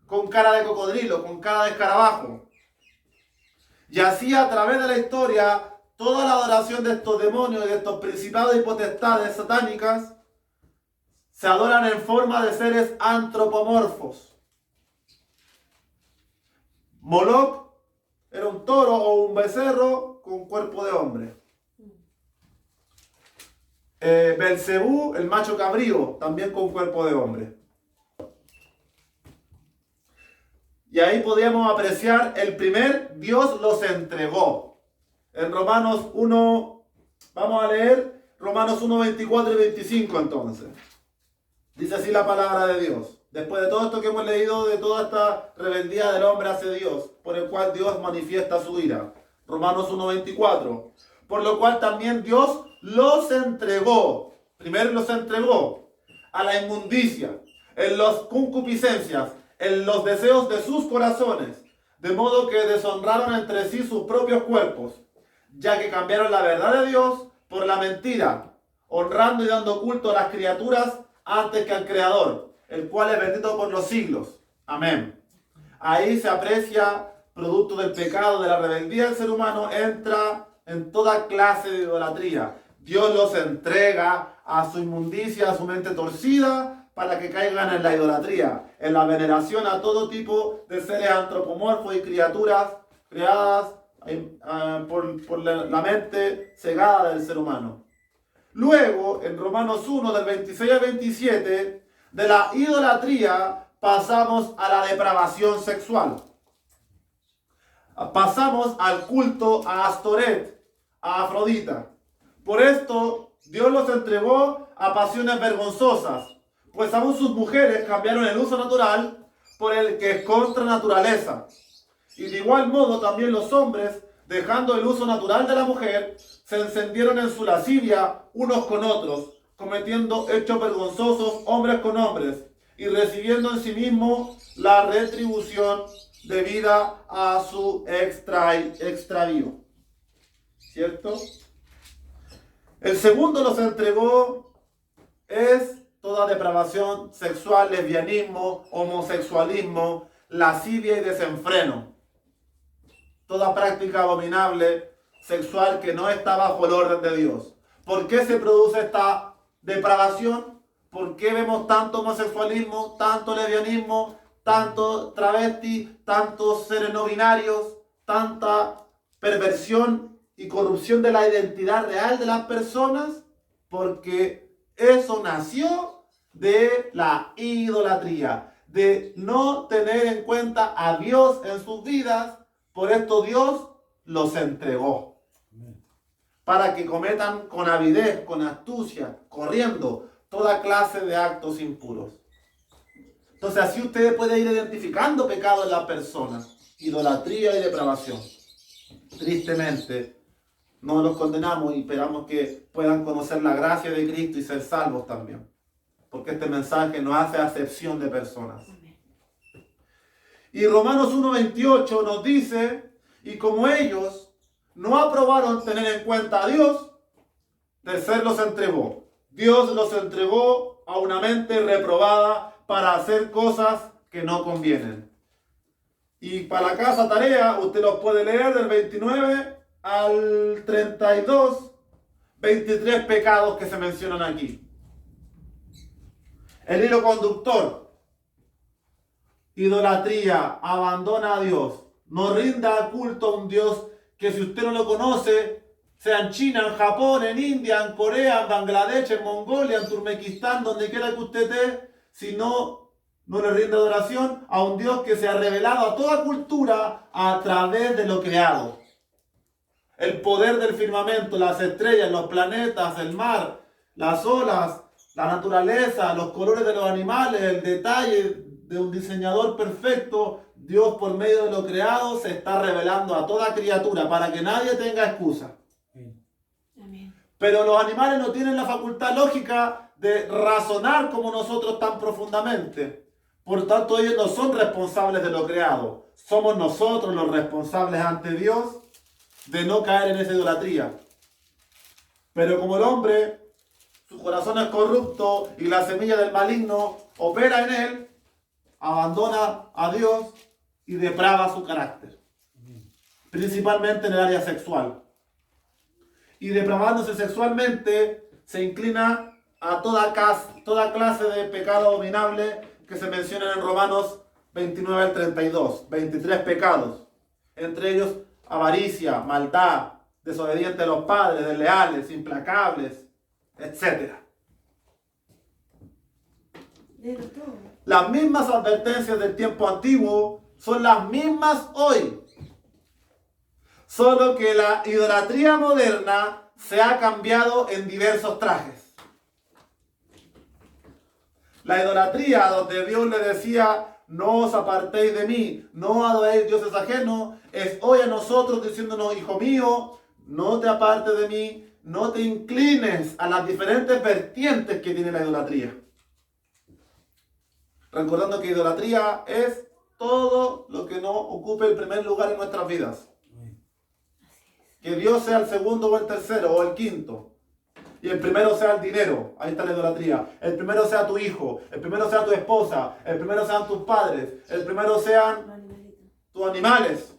con cara de cocodrilo, con cara de escarabajo. Y así, a través de la historia, toda la adoración de estos demonios y de estos principados y potestades satánicas se adoran en forma de seres antropomorfos. Moloch era un toro o un becerro con cuerpo de hombre. Belcebú, el macho cabrío, también con cuerpo de hombre. Y ahí podíamos apreciar el primer Dios los entregó. En Romanos 1, vamos a leer Romanos 1, 24 y 25 entonces. Dice así la palabra de Dios. Después de todo esto que hemos leído, de toda esta rebeldía del hombre hacia Dios, por el cual Dios manifiesta su ira. Romanos 1, 24. Por lo cual también Dios los entregó. Primero los entregó a la inmundicia, en las concupiscencias, en los deseos de sus corazones, de modo que deshonraron entre sí sus propios cuerpos, ya que cambiaron la verdad de Dios por la mentira, honrando y dando culto a las criaturas antes que al Creador, el cual es bendito por los siglos. Amén. Ahí se aprecia, producto del pecado, de la rebeldía del ser humano, entra en toda clase de idolatría. Dios los entrega a su inmundicia, a su mente torcida, para que caigan en la idolatría, en la veneración a todo tipo de seres antropomorfos y criaturas creadas por la mente cegada del ser humano. Luego, en Romanos 1, del 26 al 27, de la idolatría pasamos a la depravación sexual. Pasamos al culto a Astoret, a Afrodita. Por esto, Dios los entregó a pasiones vergonzosas, pues aún sus mujeres cambiaron el uso natural por el que es contra naturaleza. Y de igual modo también los hombres, dejando el uso natural de la mujer, se encendieron en su lascivia unos con otros, cometiendo hechos vergonzosos hombres con hombres, y recibiendo en sí mismo la retribución debida a su extravío. ¿Cierto? El segundo los entregó es toda depravación sexual, lesbianismo, homosexualismo, lascivia y desenfreno. Toda práctica abominable sexual que no está bajo el orden de Dios. ¿Por qué se produce esta depravación? ¿Por qué vemos tanto homosexualismo, tanto lesbianismo, tanto travesti, tantos seres no binarios, tanta perversión y corrupción de la identidad real de las personas? Porque eso nació de la idolatría, de no tener en cuenta a Dios en sus vidas. Por esto Dios los entregó para que cometan con avidez, con astucia, corriendo toda clase de actos impuros. Entonces así ustedes pueden ir identificando pecado en las personas, idolatría y depravación. Tristemente, no los condenamos y esperamos que puedan conocer la gracia de Cristo y ser salvos también. Porque este mensaje no hace acepción de personas. Y Romanos 1:28 nos dice, y como ellos no aprobaron tener en cuenta a Dios, tercer los entregó. Dios los entregó a una mente reprobada para hacer cosas que no convienen. Y para la casa tarea, usted los puede leer del 29 al 32, 23 pecados que se mencionan aquí. El hilo conductor: idolatría, abandona a Dios, no rinda culto a un Dios que si usted no lo conoce, sea en China, en Japón, en India, en Corea, en Bangladesh, en Mongolia, en Turmequistán, donde quiera que usted esté, si no le rinde adoración a un Dios que se ha revelado a toda cultura a través de lo creado. El poder del firmamento, las estrellas, los planetas, el mar, las olas, la naturaleza, los colores de los animales, el detalle de un diseñador perfecto. Dios, por medio de lo creado, se está revelando a toda criatura para que nadie tenga excusa. Amén. Pero los animales no tienen la facultad lógica de razonar como nosotros tan profundamente. Por tanto, ellos no son responsables de lo creado. Somos nosotros los responsables ante Dios de no caer en esa idolatría. Pero como el hombre, su corazón es corrupto y la semilla del maligno opera en él, abandona a Dios y deprava su carácter. Principalmente en el área sexual. Y depravándose sexualmente, se inclina a toda clase de pecado abominable que se mencionan en Romanos 29 al 32. 23 pecados. Entre ellos, avaricia, maldad, desobediente a los padres, desleales, implacables, etc. Las mismas advertencias del tiempo antiguo son las mismas hoy. Solo que la idolatría moderna se ha cambiado en diversos trajes. La idolatría donde Dios le decía, no os apartéis de mí, no adoréis dioses ajenos, es hoy a nosotros diciéndonos, hijo mío, no te apartes de mí, no te inclines a las diferentes vertientes que tiene la idolatría. Recordando que idolatría es todo lo que no ocupe el primer lugar en nuestras vidas. Que Dios sea el segundo o el tercero o el quinto. Y el primero sea el dinero. Ahí está la idolatría. El primero sea tu hijo. El primero sea tu esposa. El primero sean tus padres. El primero sean tus animales.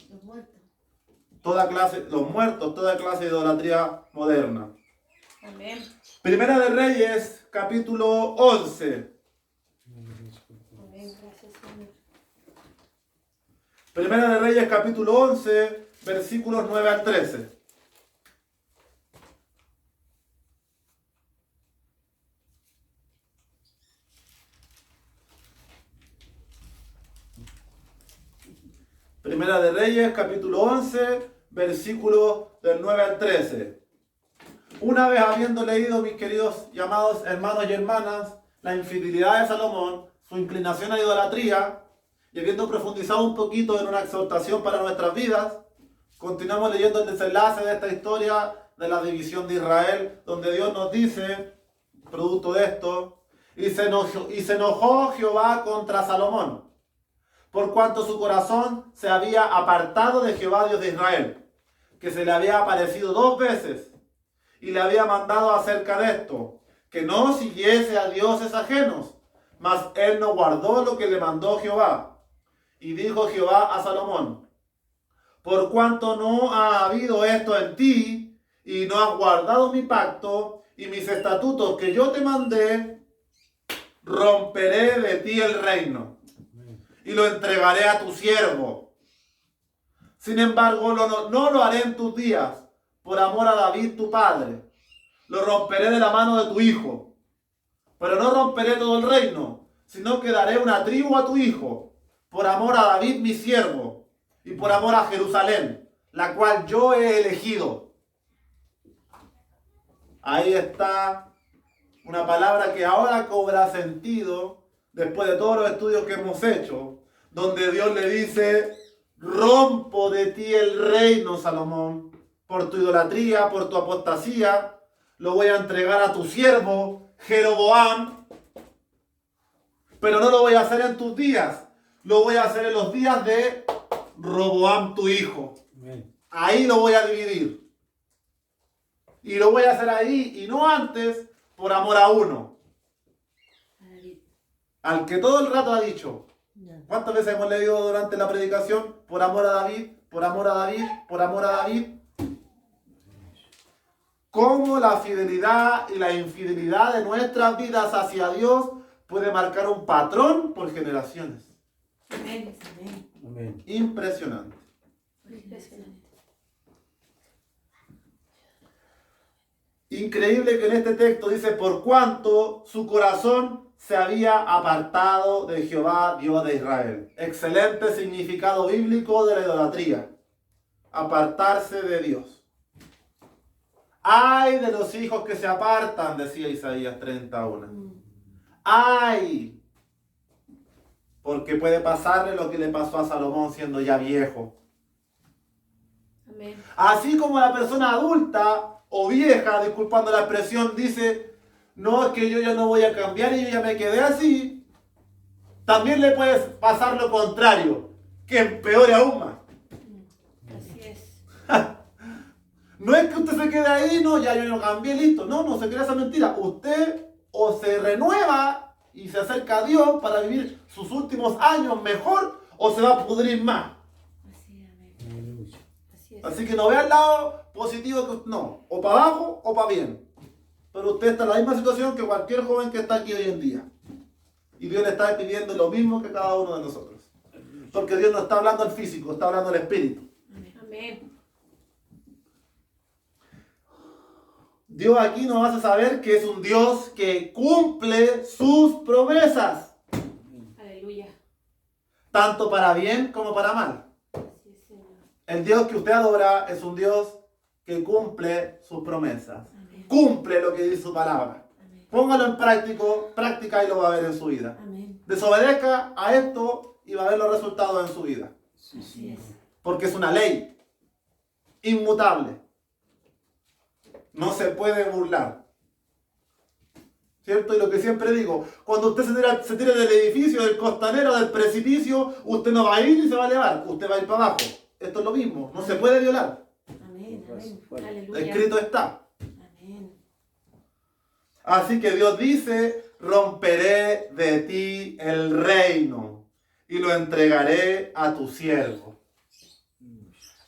Los muertos. Los muertos, toda clase de idolatría moderna. Amén. Primera de Reyes, capítulo 11. Amén. Gracias, Señor. Primera de Reyes, capítulo 11, versículos 9 al 13. Primera de Reyes, capítulo 11, versículos del 9 al 13. Una vez habiendo leído, mis queridos y amados hermanos y hermanas, la infidelidad de Salomón, su inclinación a la idolatría, y habiendo profundizado un poquito en una exhortación para nuestras vidas, continuamos leyendo el desenlace de esta historia de la división de Israel, donde Dios nos dice, producto de esto, y se enojó Jehová contra Salomón, por cuanto su corazón se había apartado de Jehová Dios de Israel, que se le había aparecido 2 veces, y le había mandado acerca de esto, que no siguiese a dioses ajenos, mas él no guardó lo que le mandó Jehová. Y dijo Jehová a Salomón, por cuanto no ha habido esto en ti, y no has guardado mi pacto, y mis estatutos que yo te mandé, romperé de ti el reino, y lo entregaré a tu siervo. Sin embargo, no lo haré en tus días, por amor a David tu padre. Lo romperé de la mano de tu hijo. Pero no romperé todo el reino, sino que daré una tribu a tu hijo, por amor a David mi siervo, y por amor a Jerusalén, la cual yo he elegido. Ahí está una palabra que ahora cobra sentido, después de todos los estudios que hemos hecho, donde Dios le dice, rompo de ti el reino, Salomón, por tu idolatría, por tu apostasía, lo voy a entregar a tu siervo, Jeroboam, pero no lo voy a hacer en tus días, lo voy a hacer en los días de Roboam, tu hijo. Amén. Ahí lo voy a dividir. Y lo voy a hacer ahí y no antes, por amor a uno. Al que todo el rato ha dicho. ¿Cuántas veces hemos leído durante la predicación? Por amor a David, por amor a David, por amor a David. Cómo la fidelidad y la infidelidad de nuestras vidas hacia Dios puede marcar un patrón por generaciones. Amén. Amén. Impresionante. Impresionante. Increíble que en este texto dice, por cuanto su corazón se había apartado de Jehová, Dios de Israel. Excelente significado bíblico de la idolatría. Apartarse de Dios. Ay de los hijos que se apartan, decía Isaías 31. Ay, porque puede pasarle lo que le pasó a Salomón siendo ya viejo. Amén. Así como la persona adulta o vieja, disculpando la expresión, dice, no, es que yo ya no voy a cambiar y yo ya me quedé así. También le puede pasar lo contrario, que empeore aún más. Así es. No es que usted se quede ahí, no, ya yo no cambié, listo. No, no se crea esa mentira. Usted o se renueva y se acerca a Dios para vivir sus últimos años mejor, o se va a pudrir más. Así, amén. Así es. Así que no vea el lado positivo que no, o para abajo o para bien. Pero usted está en la misma situación que cualquier joven que está aquí hoy en día. Y Dios le está pidiendo lo mismo que cada uno de nosotros. Porque Dios no está hablando del físico, está hablando del espíritu. Amén. Dios aquí nos hace saber que es un Dios que cumple sus promesas, Aleluya. tanto para bien como para mal. Así es, Señor. El Dios que usted adora es un Dios que cumple sus promesas. Amén. Cumple lo que dice su palabra. Amén. Póngalo en práctica y lo va a ver en su vida. Amén. Desobedezca a esto y va a ver los resultados en su vida. Así es. Porque es una ley inmutable. No se puede burlar. ¿Cierto? Y lo que siempre digo, cuando usted se tire del edificio, del costanero, del precipicio, usted no va a ir y se va a elevar, usted va a ir para abajo. Esto es lo mismo, no se puede violar. Amén. Amén. Aleluya. Escrito está. Amén. Así que Dios dice, romperé de ti el reino y lo entregaré a tu siervo.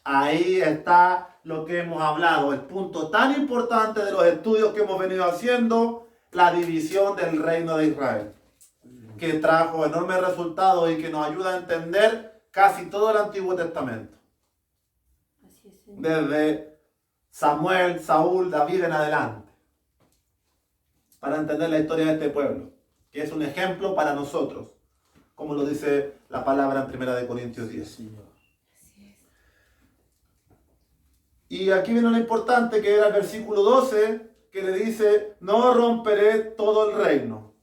Ahí está lo que hemos hablado, el punto tan importante de los estudios que hemos venido haciendo, la división del reino de Israel, que trajo enormes resultados y que nos ayuda a entender casi todo el Antiguo Testamento, Así es, Señor. desde Samuel, Saúl, David en adelante, para entender la historia de este pueblo, que es un ejemplo para nosotros, como lo dice la palabra en 1 Corintios 10. Así es. Y aquí viene lo importante, que era el versículo 12, que le dice, no romperé todo el reino,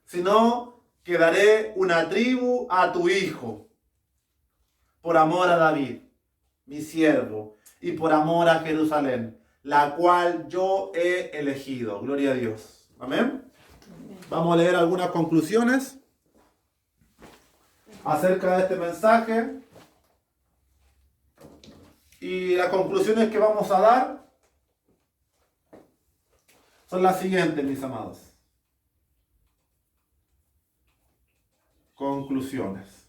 sino que daré una tribu a tu hijo, por amor a David, mi siervo, y por amor a Jerusalén, la cual yo he elegido. Gloria a Dios. Amén. Vamos a leer algunas conclusiones acerca de este mensaje. Y las conclusiones que vamos a dar son las siguientes, mis amados. Conclusiones.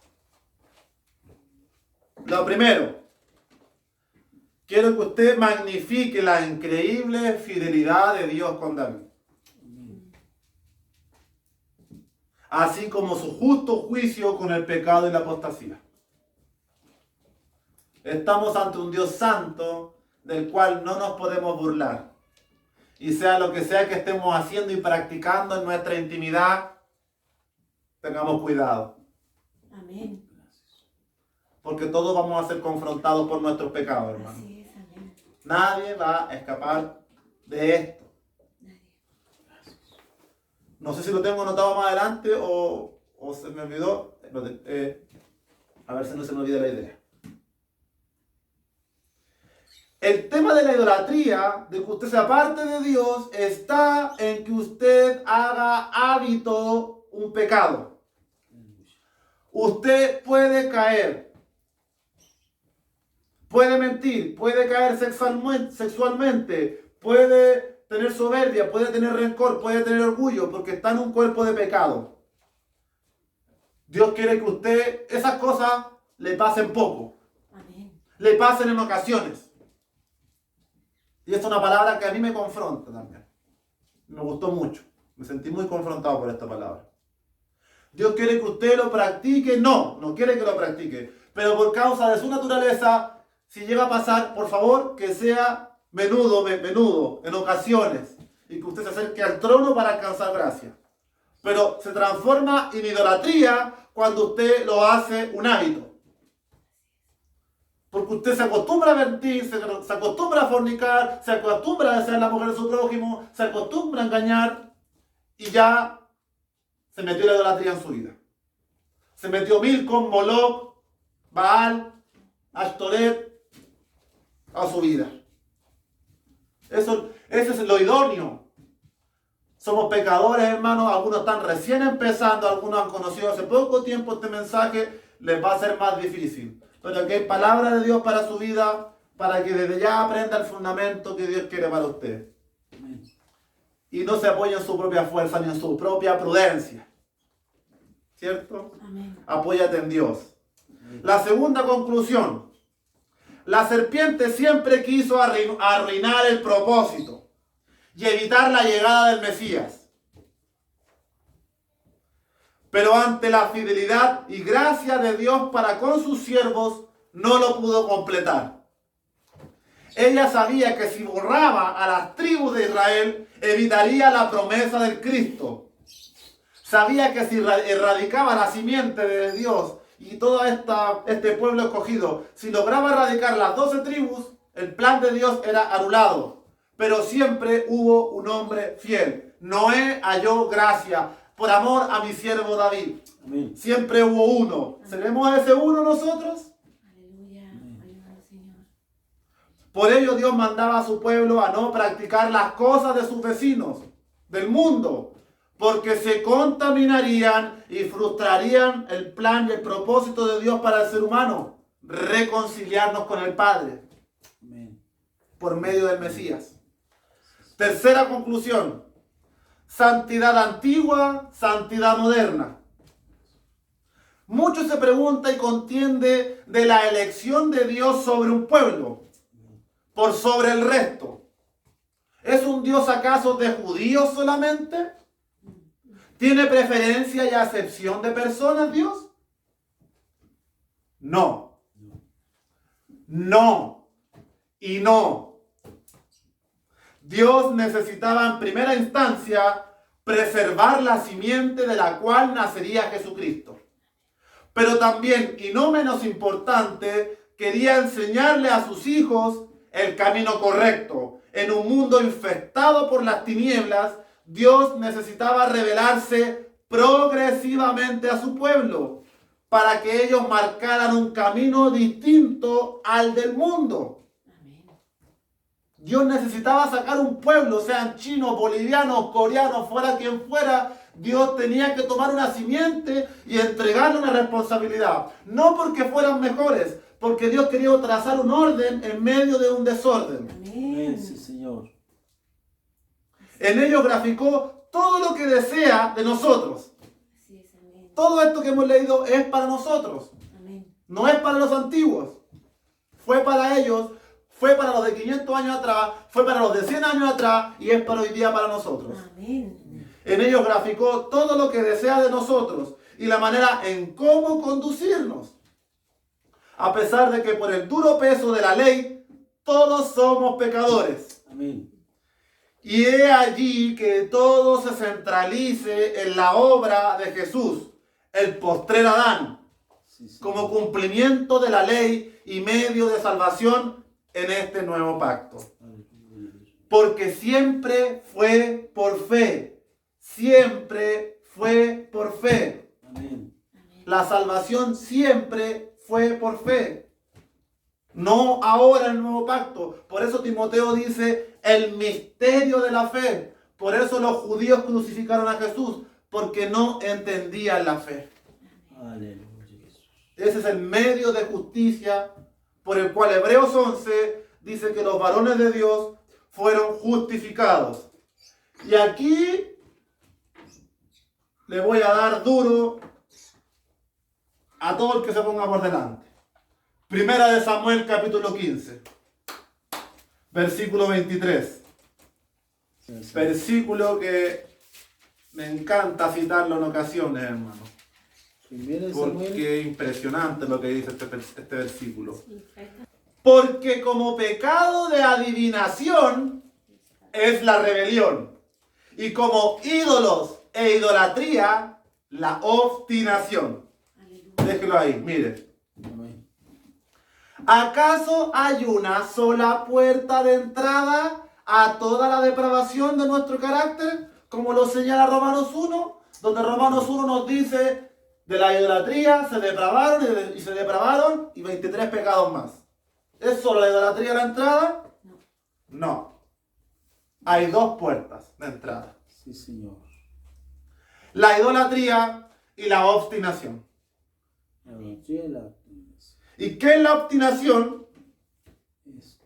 Lo primero, quiero que usted magnifique la increíble fidelidad de Dios con David, así como su justo juicio con el pecado y la apostasía. Estamos ante un Dios santo del cual no nos podemos burlar. Y sea lo que sea que estemos haciendo y practicando en nuestra intimidad, tengamos cuidado. Amén. Porque todos vamos a ser confrontados por nuestros pecados, hermano. Así es, amén. Nadie va a escapar de esto. Nadie. No sé si lo tengo anotado más adelante o se me olvidó. A ver si no se me olvida la idea. El tema de la idolatría, de que usted se aparte de Dios, está en que usted haga hábito un pecado. Usted puede caer, puede mentir, puede caer sexualmente, puede tener soberbia, puede tener rencor, puede tener orgullo, porque está en un cuerpo de pecado. Dios quiere que usted, esas cosas le pasen poco, Amén. le pasen en ocasiones. Y esta es una palabra que a mí me confronta también. Me gustó mucho. Me sentí muy confrontado por esta palabra. Dios quiere que usted lo practique. No quiere que lo practique. Pero por causa de su naturaleza, si llega a pasar, por favor, que sea menudo, en ocasiones, y que usted se acerque al trono para alcanzar gracia. Pero se transforma en idolatría cuando usted lo hace un hábito. Porque usted se acostumbra a mentir, se acostumbra a fornicar, se acostumbra a desear la mujer de su prójimo, se acostumbra a engañar y ya se metió la idolatría en su vida. Se metió Milcom, Moloch, Baal, Ashtoret a su vida. Ese es lo idóneo. Somos pecadores, hermanos. Algunos están recién empezando, algunos han conocido hace poco tiempo este mensaje. Les va a ser más difícil. Pero aquí hay palabra de Dios para su vida, para que desde ya aprenda el fundamento que Dios quiere para usted. Y no se apoye en su propia fuerza ni en su propia prudencia. ¿Cierto? Amén. Apóyate en Dios. La segunda conclusión. La serpiente siempre quiso arruinar el propósito y evitar la llegada del Mesías. Pero ante la fidelidad y gracia de Dios para con sus siervos, no lo pudo completar. Ella sabía que si borraba a las tribus de Israel, evitaría la promesa del Cristo. Sabía que si erradicaba la simiente de Dios y todo este pueblo escogido, si lograba erradicar las 12 tribus, el plan de Dios era anulado. Pero siempre hubo un hombre fiel. Noé halló gracia por amor a mi siervo David. Amén. Siempre hubo uno. ¿Seremos ese uno nosotros? Aleluya. Ayúdanos, Señor. Por ello Dios mandaba a su pueblo a no practicar las cosas de sus vecinos, del mundo, porque se contaminarían y frustrarían el plan y el propósito de Dios para el ser humano, reconciliarnos con el Padre Amén. por medio del Mesías. Tercera conclusión: santidad antigua, santidad moderna. Mucho se pregunta y contiende de la elección de Dios sobre un pueblo, por sobre el resto. ¿Es un Dios acaso de judíos solamente? ¿Tiene preferencia y acepción de personas Dios? No. No. Y no. Dios necesitaba en primera instancia preservar la simiente de la cual nacería Jesucristo. Pero también, y no menos importante, quería enseñarle a sus hijos el camino correcto. En un mundo infestado por las tinieblas, Dios necesitaba revelarse progresivamente a su pueblo para que ellos marcaran un camino distinto al del mundo. Amén. Dios necesitaba sacar un pueblo, sean chinos, bolivianos, coreanos, fuera quien fuera. Dios tenía que tomar una simiente y entregarle una responsabilidad. No porque fueran mejores, porque Dios quería trazar un orden en medio de un desorden. Amén, sí, Señor. En ello graficó todo lo que desea de nosotros. Así es, amén. Todo esto que hemos leído es para nosotros. Amén. No es para los antiguos. Fue para ellos, fue para los de 500 años atrás, fue para los de 100 años atrás y es para hoy día para nosotros. Amén. En ellos graficó todo lo que desea de nosotros y la manera en cómo conducirnos. A pesar de que por el duro peso de la ley, todos somos pecadores. Amén. Y he allí que todo se centralice en la obra de Jesús, el postrer Adán, Sí, Señor. como cumplimiento de la ley y medio de salvación en este nuevo pacto. Aleluya. Porque siempre fue por fe, siempre fue por fe. Amén. Amén. La salvación siempre fue por fe. No ahora el nuevo pacto. Por eso Timoteo dice el misterio de la fe. Por eso los judíos crucificaron a Jesús, porque no entendían la fe. Aleluya, Jesús. Ese es el medio de justicia por el cual Hebreos 11 dice que los varones de Dios fueron justificados. Y aquí le voy a dar duro a todo el que se ponga por delante. Primera de Samuel capítulo 15, versículo 23. Versículo que me encanta citarlo en ocasiones, hermano. Primera de Samuel. Porque es impresionante lo que dice este versículo. Sí, ahí está. Porque como pecado de adivinación es la rebelión. Y como ídolos e idolatría, la obstinación. Aleluya. Déjelo ahí, mire. Amén. ¿Acaso hay una sola puerta de entrada a toda la depravación de nuestro carácter? Como lo señala Romanos 1, donde Romanos 1 nos dice de la idolatría se depravaron y se depravaron y 23 pecados más. ¿Es solo la idolatría la entrada? No. No. Hay dos puertas de entrada. Sí, Señor. La idolatría y la obstinación. La idolatría y la obstinación. ¿Y qué es la obstinación? Es-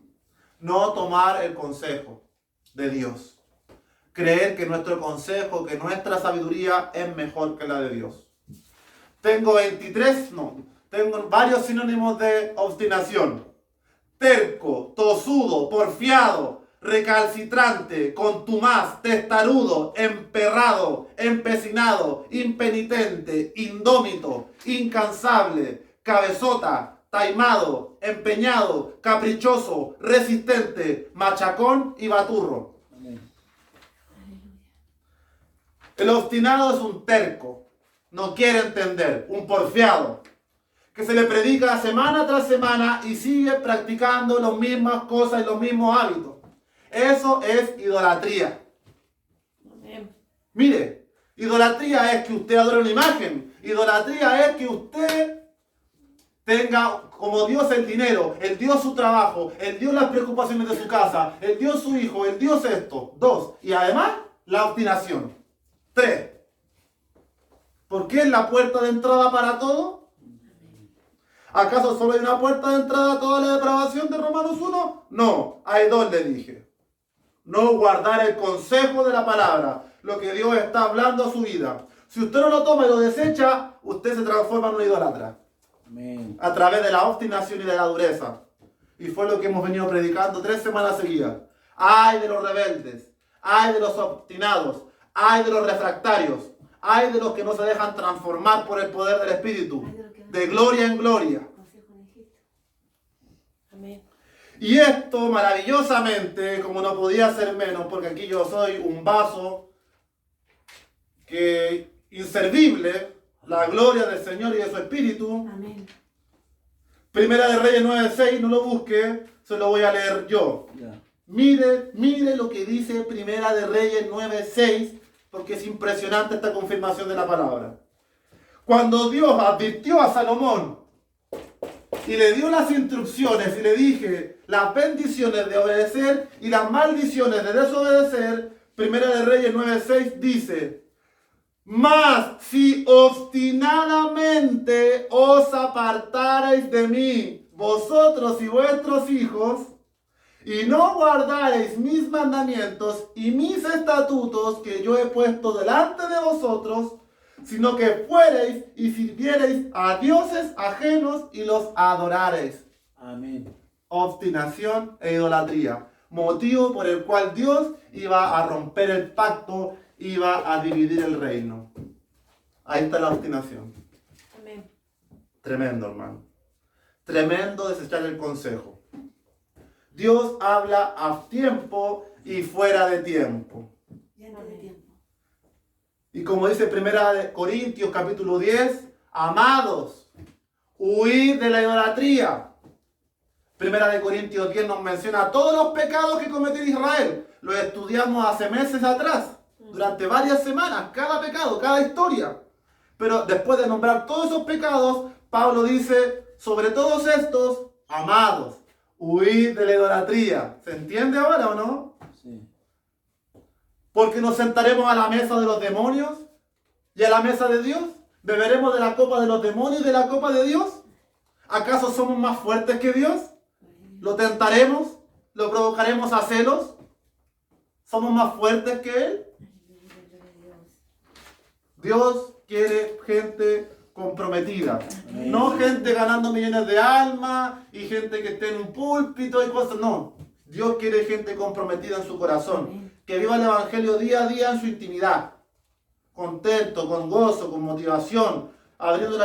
No tomar el consejo de Dios. Creer que nuestro consejo, que nuestra sabiduría es mejor que la de Dios. Tengo varios sinónimos de obstinación. Terco, tosudo, porfiado, recalcitrante, contumaz, testarudo, emperrado, empecinado, impenitente, indómito, incansable, cabezota, taimado, empeñado, caprichoso, resistente, machacón y baturro. Amén. Aleluya. El obstinado es un terco, no quiere entender, un porfiado, que se le predica semana tras semana y sigue practicando las mismas cosas y los mismos hábitos. Eso es idolatría. Amén. Mire, idolatría es que usted adore una imagen. Idolatría es que usted tenga como Dios el dinero, el Dios su trabajo, el Dios las preocupaciones de su casa, el Dios su hijo, el Dios esto. 2. Y además, la obstinación. 3. ¿Por qué es la puerta de entrada para todo? ¿Acaso solo hay una puerta de entrada a toda la depravación de Romanos 1? No, hay dos, le dije. No guardar el consejo de la palabra, lo que Dios está hablando a su vida. Si usted no lo toma y lo desecha, usted se transforma en un idólatra. Amén. A través de la obstinación y de la dureza. Y fue lo que hemos venido predicando 3 semanas seguidas. Ay de los rebeldes, ay de los obstinados, ay de los refractarios, ay de los que no se dejan transformar por el poder del Espíritu, de gloria en gloria. Consejo en Egipto. Amén. Y esto maravillosamente, como no podía ser menos, porque aquí yo soy un vaso que inservible, la gloria del Señor y de su Espíritu. Amén. Primera de Reyes 9:6, no lo busque, se lo voy a leer yo. Ya. Mire lo que dice Primera de Reyes 9:6, porque es impresionante esta confirmación de la palabra. Cuando Dios advirtió a Salomón y le dio las instrucciones y le dije las bendiciones de obedecer y las maldiciones de desobedecer, Primera de Reyes 9:6 dice: mas si obstinadamente os apartareis de mí, vosotros y vuestros hijos, y no guardareis mis mandamientos y mis estatutos que yo he puesto delante de vosotros, sino que fuereis y sirviereis a dioses ajenos y los adorareis. Amén. Obstinación e idolatría. Motivo por el cual Dios iba a romper el pacto, iba a dividir el reino. Ahí está la obstinación. Amén. Tremendo, hermano. Tremendo desechar el consejo. Dios habla a tiempo y fuera de tiempo. Y antes de tiempo. Y como dice Primera de Corintios capítulo 10, amados, huid de la idolatría. Primera de Corintios 10 nos menciona todos los pecados que cometió Israel. Los estudiamos hace meses atrás, durante varias semanas, cada pecado, cada historia. Pero después de nombrar todos esos pecados, Pablo dice, sobre todos estos, amados, huid de la idolatría. ¿Se entiende ahora o no? Sí. Porque nos sentaremos a la mesa de los demonios y a la mesa de Dios. ¿Beberemos de la copa de los demonios y de la copa de Dios? ¿Acaso somos más fuertes que Dios? ¿Lo tentaremos? ¿Lo provocaremos a celos? ¿Somos más fuertes que Él? Dios quiere gente comprometida. Amén. No gente ganando millones de almas y gente que esté en un púlpito y cosas. No. Dios quiere gente comprometida en su corazón. Amén. Que viva el Evangelio día a día en su intimidad. Contento, con gozo, con motivación. abriendo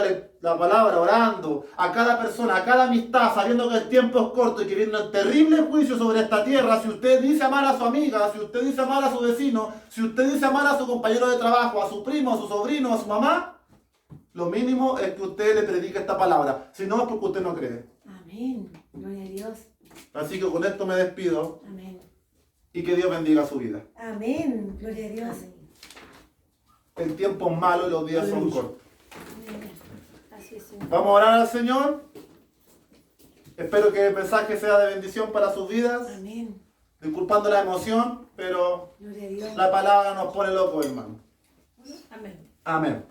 la palabra, orando, a cada persona, a cada amistad, sabiendo que el tiempo es corto y que viene un terrible juicio sobre esta tierra. Si usted dice amar a su amiga, si usted dice amar a su vecino, si usted dice amar a su compañero de trabajo, a su primo, a su sobrino, a su mamá, lo mínimo es que usted le predique esta palabra. Si no, es porque usted no cree. Amén. Gloria a Dios. Así que con esto me despido Amén. y que Dios bendiga su vida. Amén. Gloria a Dios. El tiempo es malo y los días son Aleluya. cortos. Amén. Así es, Señor. Vamos a orar al Señor. Espero que el mensaje sea de bendición para sus vidas. Amén. Disculpando la emoción, pero Gloria a Dios. la palabra nos pone locos, hermano. Amén. Amén.